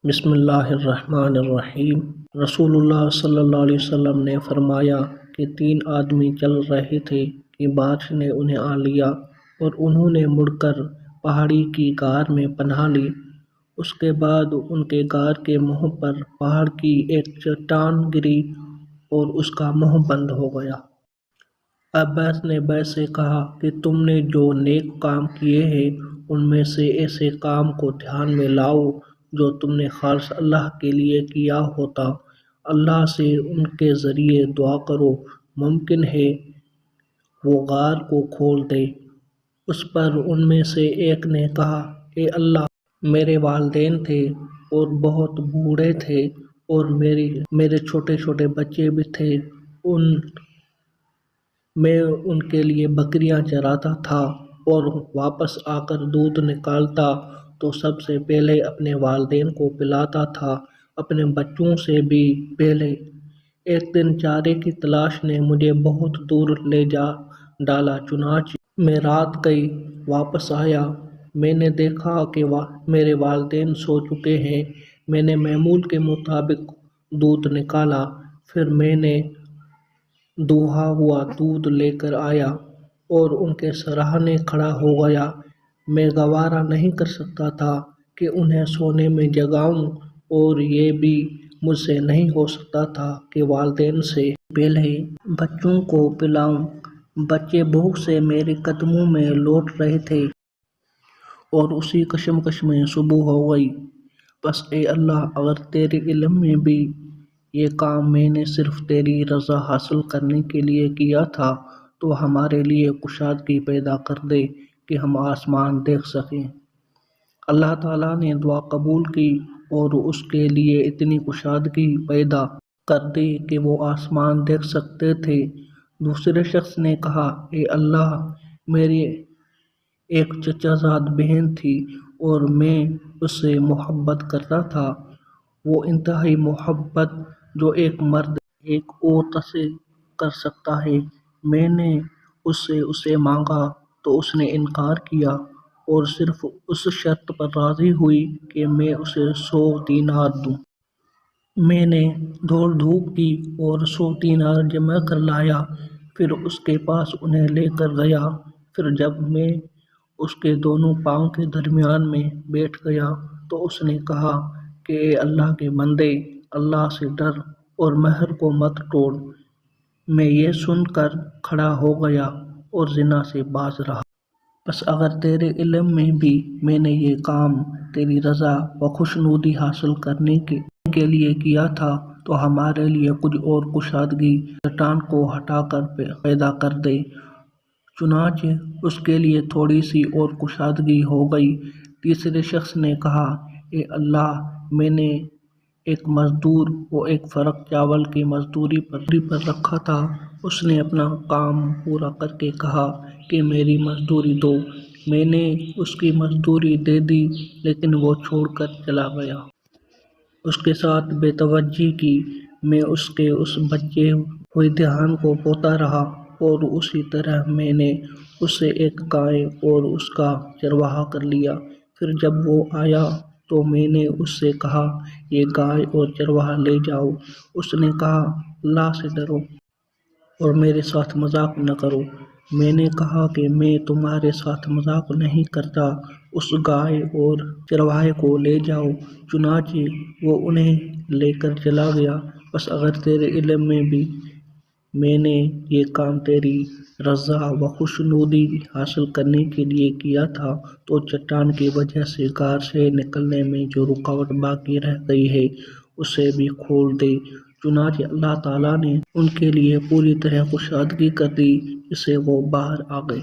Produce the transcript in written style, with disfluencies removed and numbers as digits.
بسم اللہ الرحمن الرحیم۔ رسول اللہ صلی اللہ علیہ وسلم نے فرمایا کہ 3 آدمی چل رہے تھے کہ بارش نے انہیں آ لیا اور انہوں نے مڑ کر پہاڑی کی غار میں پناہ لی۔ اس کے بعد ان کے غار کے منہ پر پہاڑ کی ایک چٹان گری اور اس کا منہ بند ہو گیا۔ عباس نے بھائی سے کہا کہ تم نے جو نیک کام کیے ہیں ان میں سے ایسے کام کو دھیان میں لاؤ جو تم نے خالص اللہ کے لیے کیا ہوتا۔ اللہ سے ان کے ذریعے دعا کرو، ممکن ہے وہ غار کو کھول دے۔ اس پر ان میں سے ایک نے کہا، اے اللہ، میرے والدین تھے اور بہت بوڑھے تھے اور میرے چھوٹے چھوٹے بچے بھی تھے۔ میں ان کے لیے بکریاں چراتا تھا اور واپس آ کر دودھ نکالتا تو سب سے پہلے اپنے والدین کو پلاتا تھا، اپنے بچوں سے بھی پہلے۔ ایک دن چارے کی تلاش نے مجھے بہت دور لے جا ڈالا، چنانچہ میں رات گئی، واپس آیا۔ میں نے دیکھا کہ میرے والدین سو چکے ہیں۔ میں نے معمول کے مطابق دودھ نکالا، پھر میں نے دوہا ہوا دودھ لے کر آیا اور ان کے سامنے کھڑا ہو گیا۔ میں گوارا نہیں کر سکتا تھا کہ انہیں سونے میں جگاؤں اور یہ بھی مجھ سے نہیں ہو سکتا تھا کہ والدین سے پہلے بچوں کو پلاؤں۔ بچے بھوک سے میرے قدموں میں لوٹ رہے تھے اور اسی کشمکش میں صبح ہو گئی۔ بس اے اللہ، اگر تیرے علم میں بھی یہ کام میں نے صرف تیری رضا حاصل کرنے کے لیے کیا تھا تو ہمارے لیے کشادگی پیدا کر دے کہ ہم آسمان دیکھ سکیں۔ اللہ تعالیٰ نے دعا قبول کی اور اس کے لیے اتنی کشادگی پیدا کر دی کہ وہ آسمان دیکھ سکتے تھے۔ دوسرے شخص نے کہا، اے اللہ، میری ایک چچا زاد بہن تھی اور میں اس سے محبت کرتا تھا، وہ انتہائی محبت جو ایک مرد ایک عورت سے کر سکتا ہے۔ میں نے اسے مانگا تو اس نے انکار کیا اور صرف اس شرط پر راضی ہوئی کہ میں اسے 100 دینار دوں۔ میں نے دوڑ دھوپ کی اور 100 دینار جمع کر لایا، پھر اس کے پاس انہیں لے کر گیا۔ پھر جب میں اس کے دونوں پاؤں کے درمیان میں بیٹھ گیا تو اس نے کہا کہ اے اللہ کے بندے، اللہ سے ڈر اور مہر کو مت توڑ۔ میں یہ سن کر کھڑا ہو گیا اور زنا سے باز رہا۔ بس اگر تیرے علم میں بھی میں نے یہ کام تیری رضا و خوشنودی حاصل کرنے کے لیے کیا تھا تو ہمارے لیے کچھ اور کشادگی چٹان کو ہٹا کر پیدا کر دے۔ چنانچہ اس کے لیے تھوڑی سی اور کشادگی ہو گئی۔ تیسرے شخص نے کہا، اے اللہ، میں نے ایک مزدور کو ایک فرق چاول کی مزدوری پر رکھا تھا۔ اس نے اپنا کام پورا کر کے کہا کہ میری مزدوری دو۔ میں نے اس کی مزدوری دے دی لیکن وہ چھوڑ کر چلا گیا۔ اس کے ساتھ بے توجہی کی۔ میں اس کے بچے ہوئے دھان کو بوتا رہا اور اسی طرح میں نے اس سے ایک گائے اور اس کا چرواہا کر لیا۔ پھر جب وہ آیا تو میں نے اس سے کہا، یہ گائے اور چرواہا لے جاؤ۔ اس نے کہا، اللہ سے ڈرو اور میرے ساتھ مذاق نہ کرو۔ میں نے کہا کہ میں تمہارے ساتھ مذاق نہیں کرتا، اس گائے اور چرواہے کو لے جاؤ۔ چنانچہ وہ انہیں لے کر چلا گیا۔ بس اگر تیرے علم میں بھی میں نے یہ کام تیری رضا و خوشنودی حاصل کرنے کے لیے کیا تھا تو چٹان کی وجہ سے غار سے نکلنے میں جو رکاوٹ باقی رہ گئی ہے اسے بھی کھول دے۔ چنانچہ اللہ تعالیٰ نے ان کے لیے پوری طرح کشادگی کر دی جس سے وہ باہر آ گئے۔